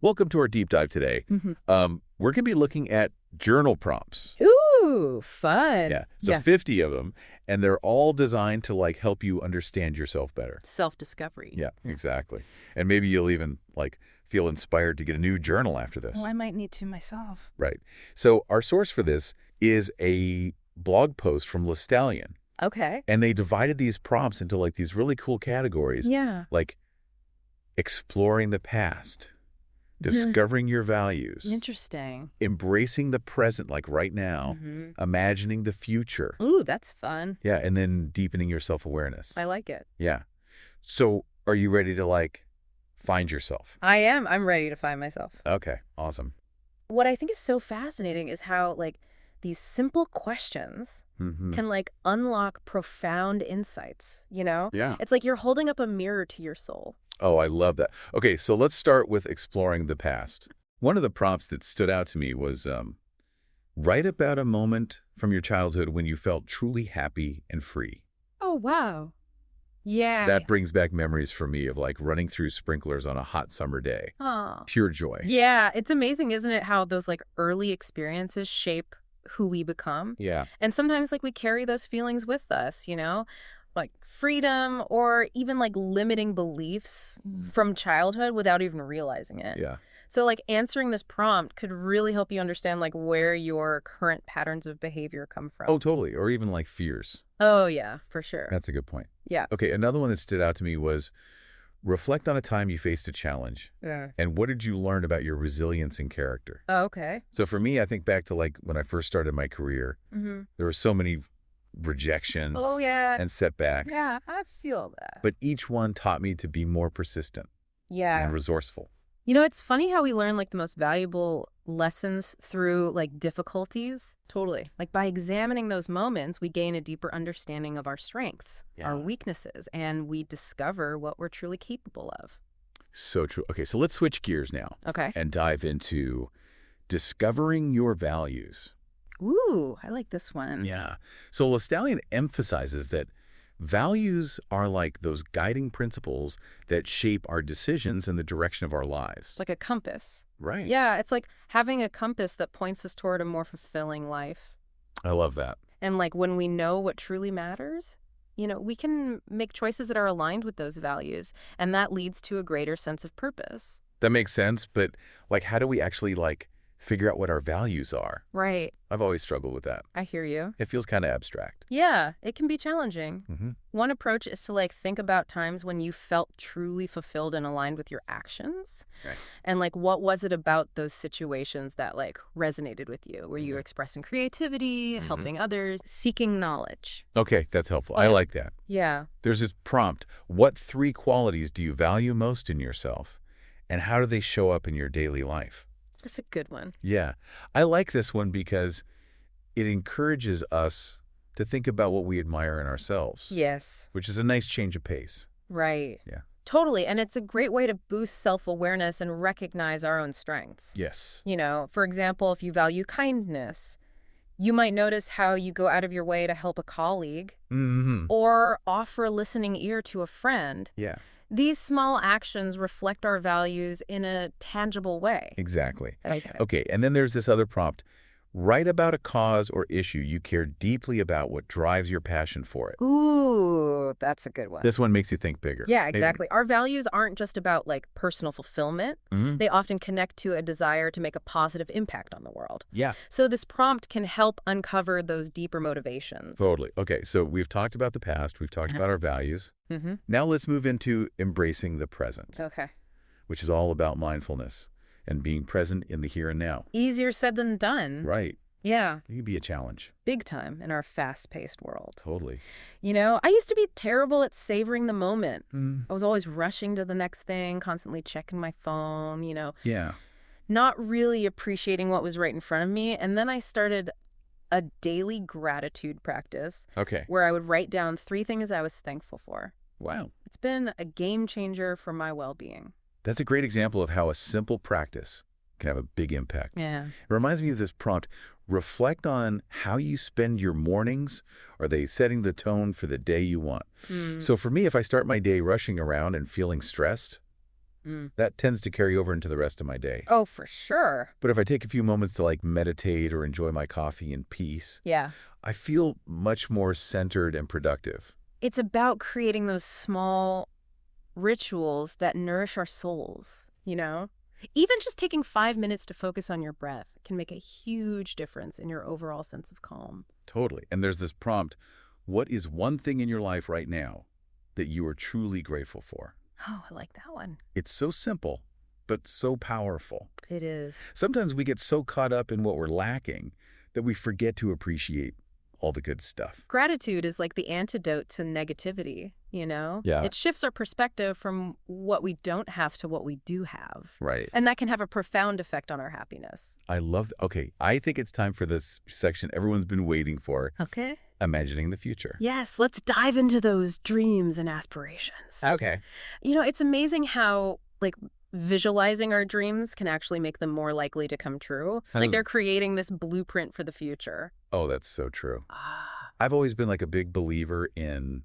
Welcome to our deep dive today. Mhm. We're going to be looking at journal prompts. Ooh, fun. Yeah, so Yeah. 50 of them, and they're all designed to like help you understand yourself better. Self-discovery. Yeah, exactly. And maybe you'll even like feel inspired to get a new journal after this. Oh, I might need to myself. Right. So our source for this is a blog post from Lestallion, Okay. and they divided these prompts into like these really cool categories, Yeah. like exploring the past, discovering your values, Interesting. embracing the present, like right now, hmm imagining the future. Ooh, that's fun. Yeah, and then deepening your self-awareness. I like it. Yeah. So are you ready to like find yourself? I am. I'm ready to find myself. Okay, awesome. What I think is so fascinating is how, these simple questions can, unlock profound insights, you know? Yeah. It's like you're holding up a mirror to your soul. Oh, I love that. Okay, so let's start with exploring the past. One of the prompts that stood out to me was write about a moment from your childhood when you felt truly happy and free. Oh, wow. Yeah. That brings back memories for me of like running through sprinklers on a hot summer day. Oh. Pure joy. Yeah, it's amazing, isn't it, how those early experiences shape who we become? Yeah. And sometimes we carry those feelings with us, like freedom or even limiting beliefs from childhood without even realizing it. Yeah. So answering this prompt could really help you understand where your current patterns of behavior come from. Oh, totally. Or even like fears. Oh, yeah, for sure. That's a good point. Yeah. Okay, another one that stood out to me was reflect on a time you faced a challenge. Yeah. And what did you learn about your resilience and character? Oh, okay. So for me, I think back to like when I first started my career, there were so many rejections Oh, yeah. and setbacks. Yeah, I feel that. But each one taught me to be more persistent Yeah. and resourceful. It's funny how we learn the most valuable lessons through difficulties. Totally. By examining those moments, we gain a deeper understanding of our strengths, our weaknesses, and we discover what we're truly capable of. So true. Okay, so let's switch gears now. Okay. And dive into discovering your values. Ooh, I like this one. Yeah. So Lestallion emphasizes that values are like those guiding principles that shape our decisions and the direction of our lives. It's like a compass. Right. Yeah, it's like having a compass that points us toward a more fulfilling life. I love that. And when we know what truly matters, we can make choices that are aligned with those values, and that leads to a greater sense of purpose. That makes sense, but how do we actually figure out what our values are? Right. I've always struggled with that. I hear you. It feels kind of abstract. Yeah, it can be challenging. Mm-hmm. One approach is to think about times when you felt truly fulfilled and aligned with your actions. Right. And what was it about those situations that resonated with you? Were you expressing creativity, helping others, seeking knowledge? Okay, that's helpful. I like that. Yeah. There's this prompt. What 3 qualities do you value most in yourself? And how do they show up in your daily life? That's a good one. Yeah. I like this one because it encourages us to think about what we admire in ourselves. Yes. Which is a nice change of pace. Right. Yeah. Totally. And it's a great way to boost self-awareness and recognize our own strengths. Yes. For example, if you value kindness, you might notice how you go out of your way to help a colleague or offer a listening ear to a friend. Yeah. These small actions reflect our values in a tangible way. Exactly. Okay. Okay, and then there's this other prompt. Write about a cause or issue you care deeply about, what drives your passion for it. Ooh, that's a good one. This one makes you think bigger. Yeah, exactly. Our values aren't just about personal fulfillment. They often connect to a desire to make a positive impact on the world. Yeah. So this prompt can help uncover those deeper motivations. Totally. Okay, so we've talked about the past. We've talked about our values. Now let's move into embracing the present, Okay. which is all about mindfulness and being present in the here and now. Easier said than done. Right. Yeah. It can be a challenge. Big time in our fast-paced world. Totally. I used to be terrible at savoring the moment. I was always rushing to the next thing, constantly checking my phone, Yeah. not really appreciating what was right in front of me. And then I started a daily gratitude practice Okay. where I would write down 3 things I was thankful for. Wow. It's been a game changer for my well-being. That's a great example of how a simple practice can have a big impact. Yeah. It reminds me of this prompt. Reflect on how you spend your mornings. Are they setting the tone for the day you want? So for me, if I start my day rushing around and feeling stressed, Mm. That tends to carry over into the rest of my day. Oh, for sure. But if I take a few moments to like meditate or enjoy my coffee in peace, Yeah. I feel much more centered and productive. It's about creating those small rituals that nourish our souls, you know? Even just taking 5 minutes to focus on your breath can make a huge difference in your overall sense of calm. Totally. And there's this prompt, what is one thing in your life right now that you are truly grateful for? Oh, I like that one. It's so simple, but so powerful. It is. Sometimes we get so caught up in what we're lacking that we forget to appreciate all the good stuff. Gratitude is like the antidote to negativity, you know? Yeah. It shifts our perspective from what we don't have to what we do have. Right. And that can have a profound effect on our happiness. I love, okay, I think it's time for this section everyone's been waiting for, Okay. imagining the future. Yes, let's dive into those dreams and aspirations. Okay. You know, it's amazing how, like, visualizing our dreams can actually make them more likely to come true. Like, they're creating this blueprint for the future. Oh, that's so true. Ah. I've always been like a big believer in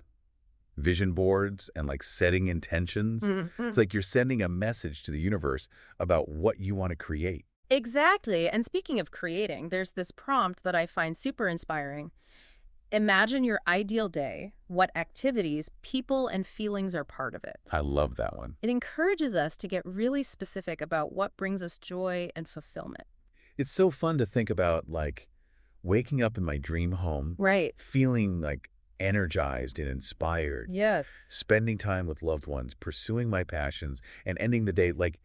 vision boards and like setting intentions. Mhm. It's like you're sending a message to the universe about what you want to create. Exactly. And speaking of creating, there's this prompt that I find super inspiring. Imagine your ideal day, what activities, people, and feelings are part of it. I love that one. It encourages us to get really specific about what brings us joy and fulfillment. It's so fun to think about like waking up in my dream home, Right. feeling like energized and inspired, Yes. spending time with loved ones, pursuing my passions, and ending the day like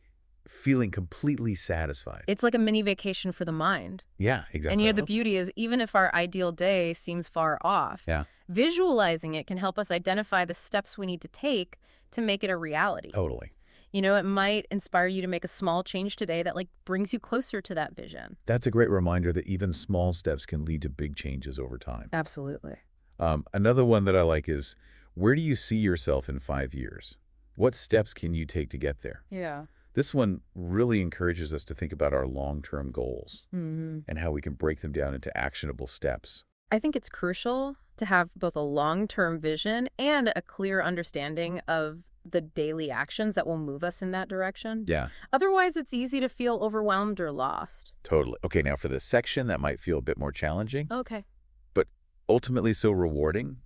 feeling completely satisfied. It's like a mini vacation for the mind. Yeah, exactly. And you know, the beauty is, even if our ideal day seems far off, Yeah. visualizing it can help us identify the steps we need to take to make it a reality. Totally. You know, it might inspire you to make a small change today that, like, brings you closer to that vision. That's a great reminder that even small steps can lead to big changes over time. Absolutely. Another one that I like is, where do you see yourself in 5 years? What steps can you take to get there? Yeah. This one really encourages us to think about our long-term goals Mm-hmm. and how we can break them down into actionable steps. I think it's crucial to have both a long-term vision and a clear understanding of the daily actions that will move us in that direction. Yeah, Otherwise, it's easy to feel overwhelmed or lost. totally. Okay, now for this section that might feel a bit more challenging, Okay. but ultimately so rewarding,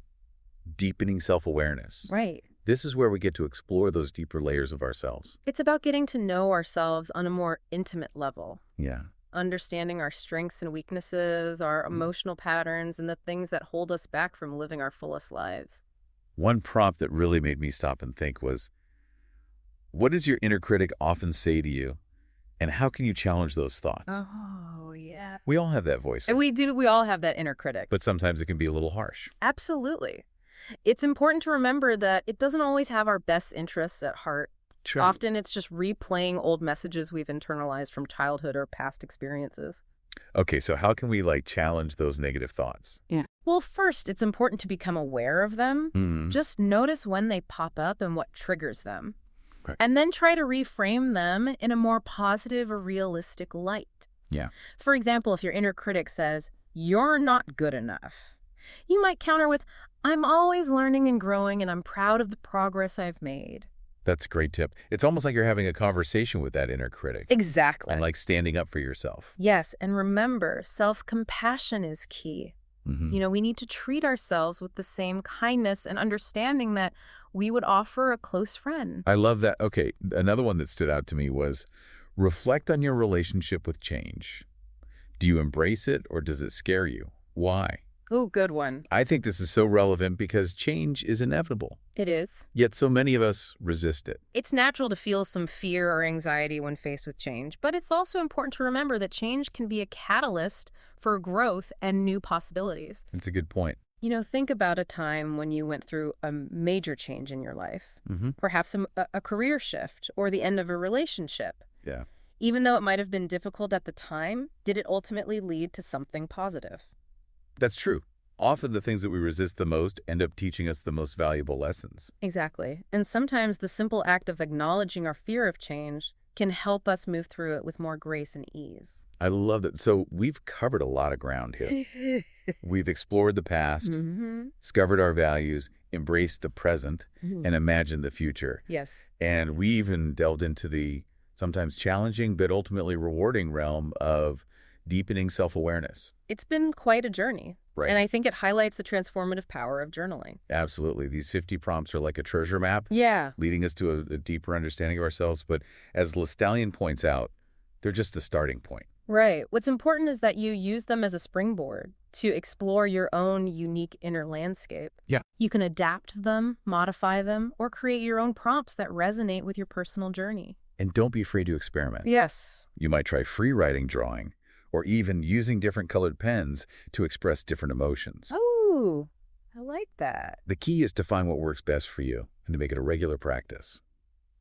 deepening self-awareness. Right. This is where we get to explore those deeper layers of ourselves. It's about getting to know ourselves on a more intimate level, Yeah. understanding our strengths and weaknesses, our emotional patterns, and the things that hold us back from living our fullest lives. One prompt that really made me stop and think was, what does your inner critic often say to you, and how can you challenge those thoughts? Oh, yeah. We all have that voice, And we all have that inner critic. but sometimes it can be a little harsh. Absolutely. It's important to remember that it doesn't always have our best interests at heart. Sure. Often it's just replaying old messages we've internalized from childhood or past experiences. Okay, so how can we like challenge those negative thoughts? Well, first, it's important to become aware of them. Hmm. Just notice when they pop up and what triggers them. Okay. And then try to reframe them in a more positive or realistic light. Yeah. For example, if your inner critic says, "You're not good enough," you might counter with, "I'm always learning and growing, and I'm proud of the progress I've made." That's a great tip. It's almost like you're having a conversation with that inner critic Exactly. and like standing up for yourself. Yes, and remember, self-compassion is key. Mhm. You know, we need to treat ourselves with the same kindness and understanding that we would offer a close friend. I love that. Okay, another one that stood out to me was reflect on your relationship with change. Do you embrace it or does it scare you? Why? Oh, good one. I think this is so relevant because change is inevitable, It is. yet so many of us resist it. It's natural to feel some fear or anxiety when faced with change, but it's also important to remember that change can be a catalyst for growth and new possibilities. It's a good point. You know, think about a time when you went through a major change in your life, Mm-hmm. perhaps a career shift or the end of a relationship. Yeah. Even though it might have been difficult at the time, did it ultimately lead to something positive? That's true. Often the things that we resist the most end up teaching us the most valuable lessons. Exactly. And sometimes the simple act of acknowledging our fear of change can help us move through it with more grace and ease. I love that. So we've covered a lot of ground here. We've explored the past, discovered our values, embraced the present, and imagined the future. Yes. And we even delved into the sometimes challenging but ultimately rewarding realm of deepening self-awareness. It's been quite a journey. Right. And I think it highlights the transformative power of journaling. Absolutely. These 50 prompts are like a treasure map, Yeah. leading us to a deeper understanding of ourselves. But as Lestallion points out, they're just a starting point. Right. What's important is that you use them as a springboard to explore your own unique inner landscape. Yeah. You can adapt them, modify them, or create your own prompts that resonate with your personal journey. And don't be afraid to experiment. Yes. You might try free writing, drawing, or even using different colored pens to express different emotions. Oh, I like that. The key is to find what works best for you and to make it a regular practice.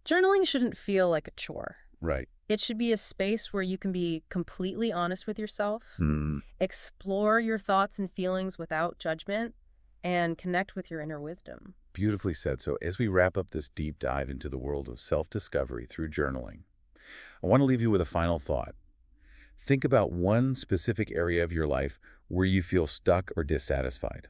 Journaling shouldn't feel like a chore. Right. It should be a space where you can be completely honest with yourself, Hmm. explore your thoughts and feelings without judgment, and connect with your inner wisdom. Beautifully said. So as we wrap up this deep dive into the world of self-discovery through journaling, I want to leave you with a final thought. Think about one specific area of your life where you feel stuck or dissatisfied.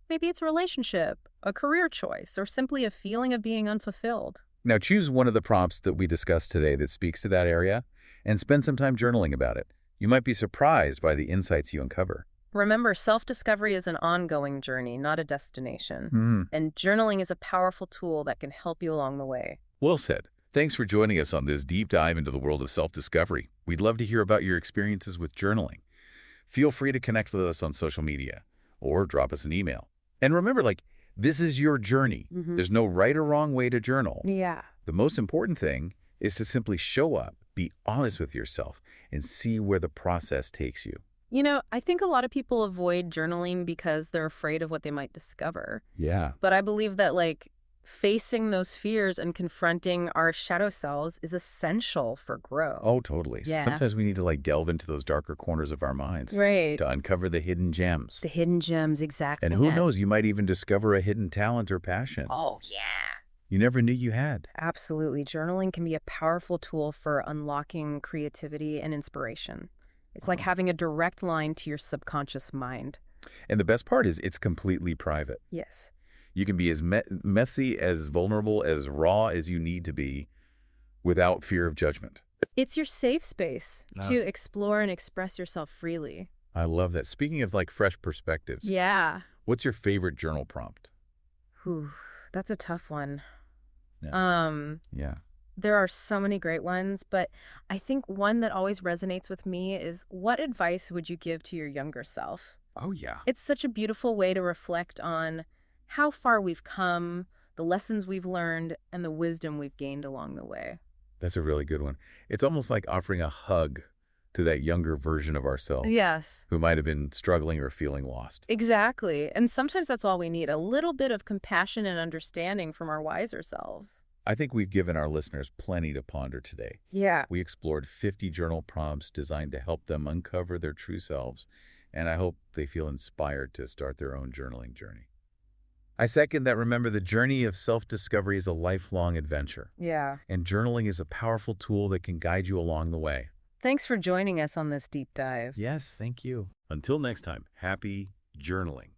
Maybe it's a relationship, a career choice, or simply a feeling of being unfulfilled. Now choose one of the prompts that we discussed today that speaks to that area and spend some time journaling about it. You might be surprised by the insights you uncover. Remember, self-discovery is an ongoing journey, not a destination. Hmm. And journaling is a powerful tool that can help you along the way. Well said. Thanks for joining us on this deep dive into the world of self-discovery. We'd love to hear about your experiences with journaling. Feel free to connect with us on social media or drop us an email. And remember, this is your journey. There's no right or wrong way to journal. Yeah. The most important thing is to simply show up, be honest with yourself, and see where the process takes you. You know, I think a lot of people avoid journaling because they're afraid of what they might discover. Yeah. But I believe that, facing those fears and confronting our shadow selves is essential for growth. Oh, totally. Yeah. Sometimes we need to delve into those darker corners of our minds Right. to uncover the hidden gems. The hidden gems, exactly. And who knows, you might even discover a hidden talent or passion Oh, yeah. you never knew you had. Absolutely. Journaling can be a powerful tool for unlocking creativity and inspiration. It's like having a direct line to your subconscious mind. And the best part is it's completely private. Yes. You can be as messy, as vulnerable, as raw as you need to be without fear of judgment. It's your safe space Ah. to explore and express yourself freely. I love that. Speaking of fresh perspectives, Yeah. what's your favorite journal prompt? Whew, that's a tough one. Yeah. Yeah. There are so many great ones, but I think one that always resonates with me is, what advice would you give to your younger self? Oh, yeah. It's such a beautiful way to reflect on how far we've come, the lessons we've learned, and the wisdom we've gained along the way. That's a really good one. It's almost like offering a hug to that younger version of ourselves Yes, who might have been struggling or feeling lost. exactly. And sometimes that's all we need, a little bit of compassion and understanding from our wiser selves. I think we've given our listeners plenty to ponder today. Yeah. We explored 50 journal prompts designed to help them uncover their true selves, and I hope they feel inspired to start their own journaling journey. I second that. Remember, the journey of self-discovery is a lifelong adventure, Yeah. and journaling is a powerful tool that can guide you along the way. Thanks for joining us on this deep dive. Yes, thank you. Until next time, happy journaling.